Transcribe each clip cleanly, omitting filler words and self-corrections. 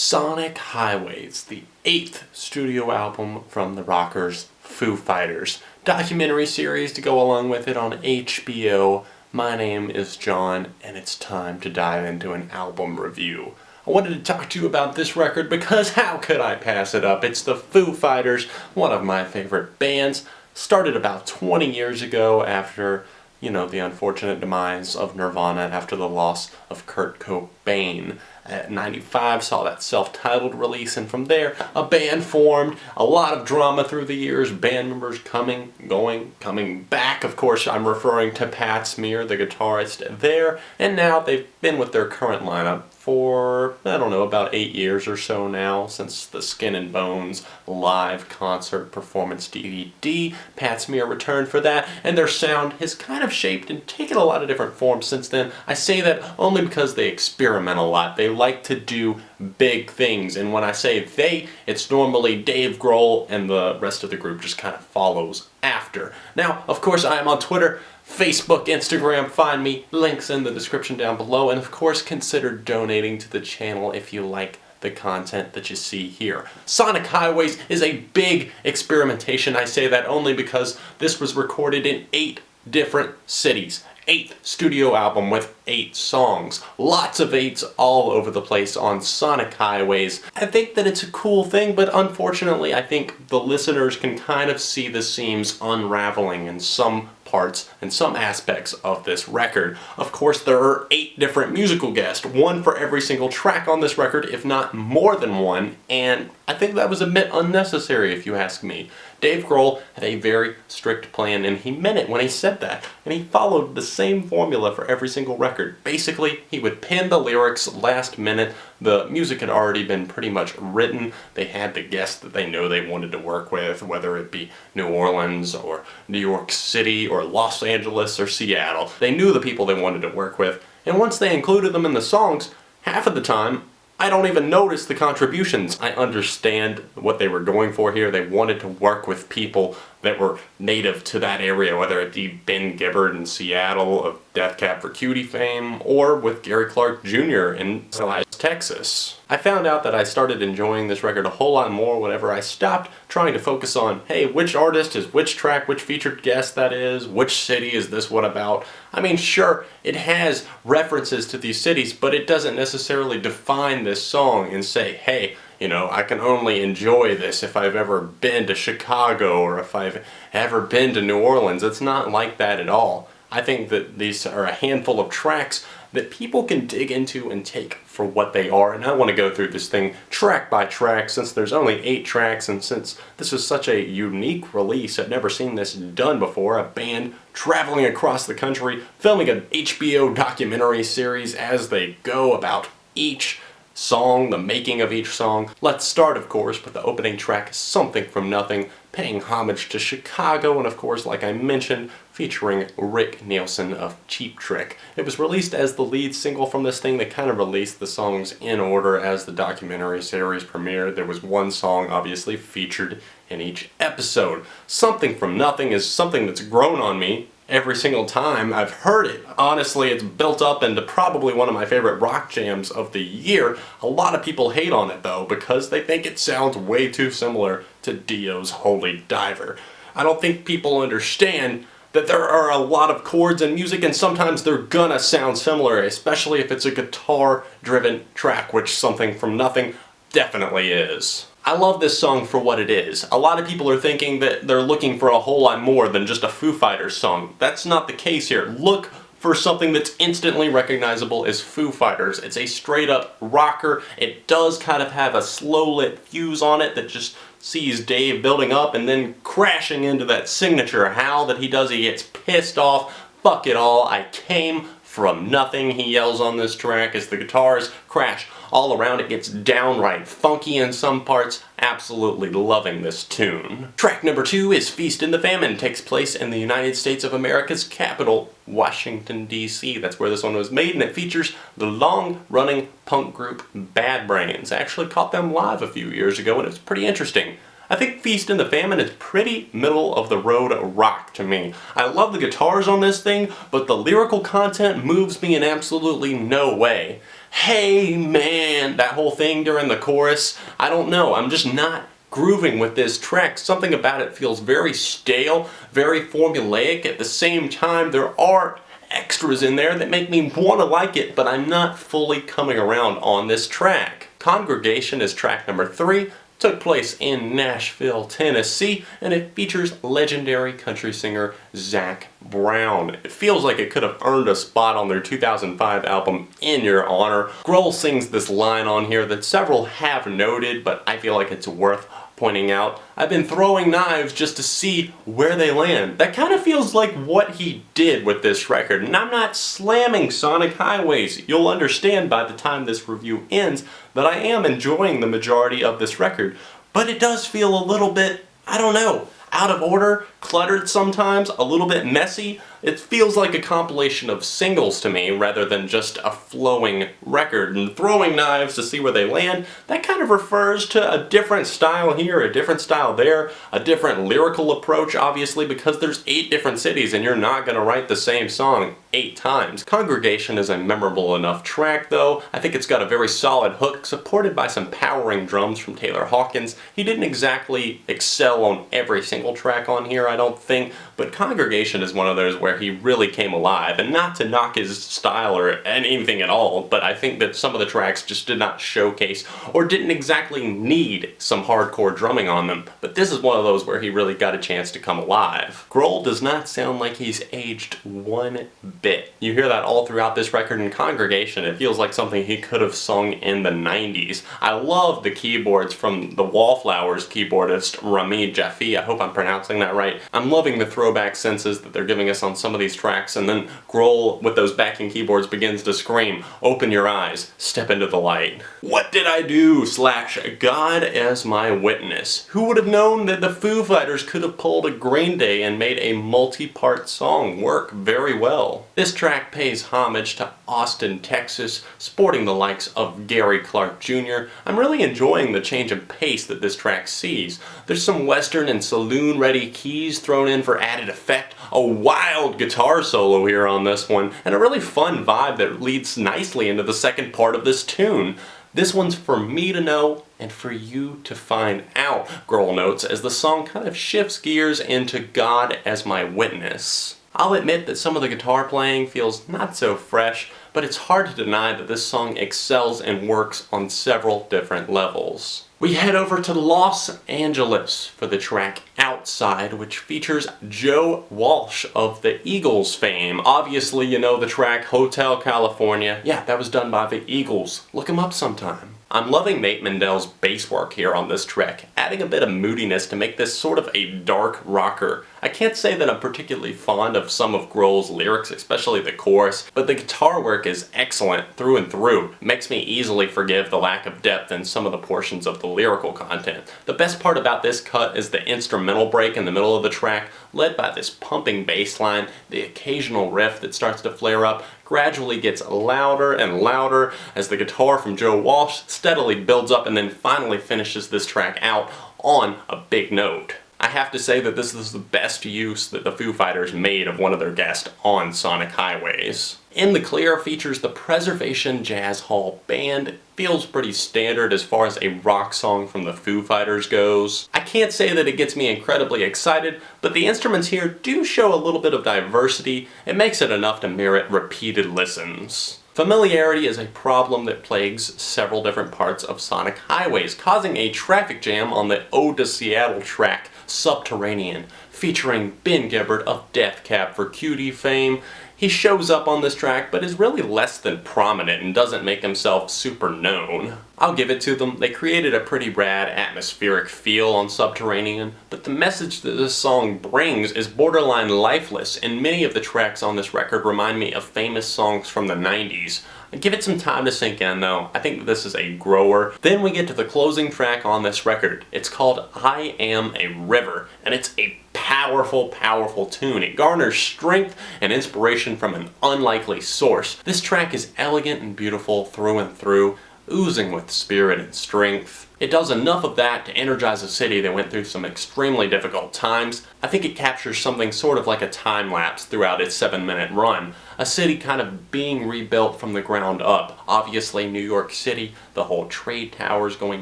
Sonic Highways, the 8th studio album from the rockers Foo Fighters. Documentary series to go along with it on HBO. My name is John, and it's time to dive into an album review. I wanted to talk to you about this record because how could I pass it up? It's the Foo Fighters, one of my favorite bands. Started about 20 years ago after, the unfortunate demise of Nirvana after the loss of Kurt Cobain. At 95, saw that self-titled release, and from there, a band formed, a lot of drama through the years, band members coming, going, coming back. Of course, I'm referring to Pat Smear, the guitarist there, and now they've been with their current lineup for, about 8 years or so now, since the Skin and Bones live concert performance DVD. Pat Smear returned for that, and their sound has kind of shaped and taken a lot of different forms since then. I say that only because they experiment a lot. They like to do big things, and when I say they, it's normally Dave Grohl, and the rest of the group just kind of follows after. Now, of course, I am on Twitter, Facebook, Instagram. Find me, links in the description down below, and of course consider donating to the channel if you like the content that you see here. Sonic Highways is a big experimentation. I say that only because this was recorded in 8 different cities. 8th studio album with 8 songs. Lots of 8s all over the place on Sonic Highways. I think that it's a cool thing, but unfortunately I think the listeners can kind of see the seams unraveling in some parts and some aspects of this record. Of course, there are 8 different musical guests, one for every single track on this record, if not more than one, and I think that was a bit unnecessary if you ask me. Dave Grohl had a very strict plan, and he meant it when he said that, and he followed the same formula for every single record. Basically, he would pen the lyrics last minute. The music had already been pretty much written. They had the guests that they know they wanted to work with, whether it be New Orleans or New York City or Los Angeles or Seattle. They knew the people they wanted to work with, and once they included them in the songs, half of the time, I don't even notice the contributions. I understand what they were going for here. They wanted to work with people that were native to that area, whether it be Ben Gibbard in Seattle of Death Cab for Cutie fame, or with Gary Clark Jr. in Texas. I found out that I started enjoying this record a whole lot more whenever I stopped trying to focus on, hey, which artist is which track, which featured guest that is, which city is this what about. I mean, sure, it has references to these cities, but it doesn't necessarily define this song and say, hey, I can only enjoy this if I've ever been to Chicago or if I've ever been to New Orleans. It's not like that at all. I think that these are a handful of tracks that people can dig into and take for what they are, and I want to go through this thing track by track since there's only 8 tracks, and since this is such a unique release. I've never seen this done before, a band traveling across the country, filming an HBO documentary series as they go about each song, the making of each song. Let's start, of course, with the opening track, Something From Nothing, paying homage to Chicago, and of course, like I mentioned, featuring Rick Nielsen of Cheap Trick. It was released as the lead single from this thing. They kind of released the songs in order as the documentary series premiered. There was one song, obviously, featured in each episode. Something From Nothing is something that's grown on me every single time I've heard it. Honestly, it's built up into probably one of my favorite rock jams of the year. A lot of people hate on it though because they think it sounds way too similar to Dio's Holy Diver. I don't think people understand that there are a lot of chords in music and sometimes they're gonna sound similar, especially if it's a guitar-driven track, which Something From Nothing definitely is. I love this song for what it is. A lot of people are thinking that they're looking for a whole lot more than just a Foo Fighters song. That's not the case here. Look for something that's instantly recognizable as Foo Fighters. It's a straight up rocker. It does kind of have a slow lit fuse on it that just sees Dave building up and then crashing into that signature howl that he does. He gets pissed off. Fuck it all. I came from nothing, he yells on this track as the guitars crash all around. It gets downright funky in some parts. Absolutely loving this tune. Track number 2 is Feast in the Famine. Takes place in the United States of America's capital, Washington, D.C. That's where this one was made, and it features the long-running punk group Bad Brains. I actually caught them live a few years ago, and it was pretty interesting. I think Feast in the Famine is pretty middle-of-the-road rock to me. I love the guitars on this thing, but the lyrical content moves me in absolutely no way. hey man, that whole thing during the chorus. I don't know, I'm just not grooving with this track. Something about it feels very stale, very formulaic. At the same time, there are extras in there that make me want to like it, but I'm not fully coming around on this track. Congregation is track number 3. Took place in Nashville, Tennessee, and it features legendary country singer Zac Brown. It feels like it could have earned a spot on their 2005 album In Your Honor. Grohl sings this line on here that several have noted, but I feel like it's worth pointing out. I've been throwing knives just to see where they land. That kind of feels like what he did with this record, and I'm not slamming Sonic Highways. You'll understand by the time this review ends that I am enjoying the majority of this record, but it does feel a little bit, I don't know, out of order, cluttered sometimes, a little bit messy. It feels like a compilation of singles to me rather than just a flowing record. And throwing knives to see where they land, that kind of refers to a different style here, a different style there, a different lyrical approach, obviously, because there's 8 different cities and you're not going to write the same song 8 times. Congregation is a memorable enough track though. I think it's got a very solid hook supported by some powering drums from Taylor Hawkins. He didn't exactly excel on every single track on here, I don't think, but Congregation is one of those where he really came alive, and not to knock his style or anything at all, but I think that some of the tracks just did not showcase or didn't exactly need some hardcore drumming on them, but this is one of those where he really got a chance to come alive. Grohl does not sound like he's aged one bit. You hear that all throughout this record. In Congregation, it feels like something he could have sung in the 90s. I love the keyboards from the Wallflowers keyboardist Rami Jaffee. I hope I'm pronouncing that right. I'm loving the throwback senses that they're giving us on some of these tracks, and then Grohl with those backing keyboards begins to scream, "Open your eyes, step into the light." What did I do? / God as my witness. Who would have known that the Foo Fighters could have pulled a Green Day and made a multi-part song work very well? This track pays homage to Austin, Texas, sporting the likes of Gary Clark Jr. I'm really enjoying the change of pace that this track sees. There's some western and saloon-ready keys thrown in for added effect, a wild guitar solo here on this one, and a really fun vibe that leads nicely into the second part of this tune. This one's for me to know and for you to find out, Grohl notes, as the song kind of shifts gears into God as my witness. I'll admit that some of the guitar playing feels not so fresh, but it's hard to deny that this song excels and works on several different levels. We head over to Los Angeles for the track Outside, which features Joe Walsh of the Eagles fame. Obviously, you know the track Hotel California. Yeah, that was done by the Eagles. Look him up sometime. I'm loving Nate Mendel's bass work here on this track, adding a bit of moodiness to make this sort of a dark rocker. I can't say that I'm particularly fond of some of Grohl's lyrics, especially the chorus, but the guitar work is excellent through and through. It makes me easily forgive the lack of depth in some of the portions of the lyrical content. The best part about this cut is the instrumental break in the middle of the track, led by this pumping bass line. The occasional riff that starts to flare up gradually gets louder and louder as the guitar from Joe Walsh steadily builds up and then finally finishes this track out on a big note. I have to say that this is the best use that the Foo Fighters made of one of their guests on Sonic Highways. In the Clear features the Preservation Jazz Hall Band. It feels pretty standard as far as a rock song from the Foo Fighters goes. I can't say that it gets me incredibly excited, but the instruments here do show a little bit of diversity. It makes it enough to merit repeated listens. Familiarity is a problem that plagues several different parts of Sonic Highways, causing a traffic jam on the Ode to Seattle track Subterranean, featuring Ben Gibbard of Death Cab for Cutie fame. He shows up on this track, but is really less than prominent and doesn't make himself super known. I'll give it to them, they created a pretty rad atmospheric feel on Subterranean, but the message that this song brings is borderline lifeless, and many of the tracks on this record remind me of famous songs from the 90s. Give it some time to sink in though. I think this is a grower. Then we get to the closing track on this record. It's called I Am a River, and it's a powerful, powerful tune. It garners strength and inspiration from an unlikely source. This track is elegant and beautiful through and through. oozing with spirit and strength. It does enough of that to energize a city that went through some extremely difficult times. I think it captures something sort of like a time lapse throughout its 7-minute run. A city kind of being rebuilt from the ground up. Obviously New York City, the whole trade towers going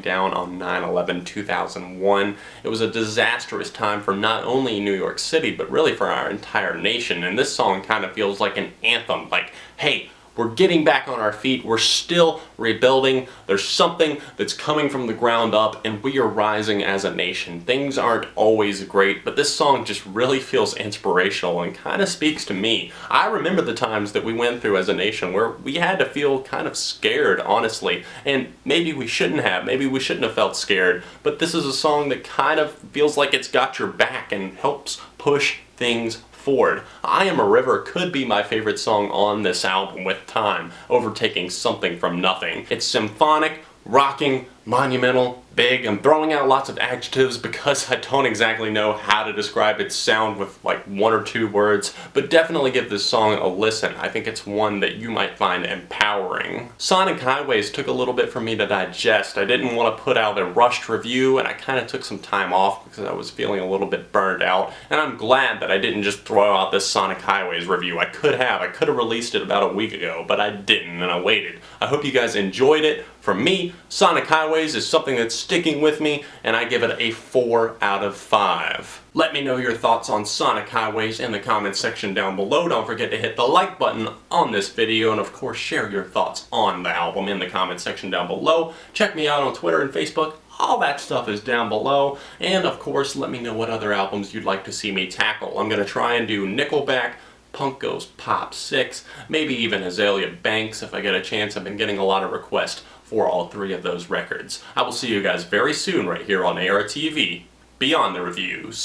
down on 9/11/2001. It was a disastrous time for not only New York City, but really for our entire nation. And this song kind of feels like an anthem, like, hey, we're getting back on our feet, we're still rebuilding, there's something that's coming from the ground up, and we are rising as a nation. Things aren't always great, but this song just really feels inspirational and kind of speaks to me. I remember the times that we went through as a nation where we had to feel kind of scared, honestly, and maybe we shouldn't have felt scared, but this is a song that kind of feels like it's got your back and helps push things forward. I Am a River could be my favorite song on this album, with time overtaking Something from Nothing. It's symphonic, rocking, monumental, big. I'm throwing out lots of adjectives because I don't exactly know how to describe its sound with like 1 or 2 words, but definitely give this song a listen. I think it's one that you might find empowering. Sonic Highways took a little bit for me to digest. I didn't want to put out a rushed review, and I kind of took some time off because I was feeling a little bit burned out, and I'm glad that I didn't just throw out this Sonic Highways review. I could have released it about a week ago, but I didn't, and I waited. I hope you guys enjoyed it. For me, Sonic Highways is something that's sticking with me, and I give it a 4 out of 5. Let me know your thoughts on Sonic Highways in the comments section down below. Don't forget to hit the like button on this video, and of course share your thoughts on the album in the comments section down below. Check me out on Twitter and Facebook. All that stuff is down below. And of course, let me know what other albums you'd like to see me tackle. I'm going to try and do Nickelback, Punk Goes Pop 6, maybe even Azalea Banks if I get a chance. I've been getting a lot of requests for all 3 of those records. I will see you guys very soon right here on ARTV, Beyond the Reviews.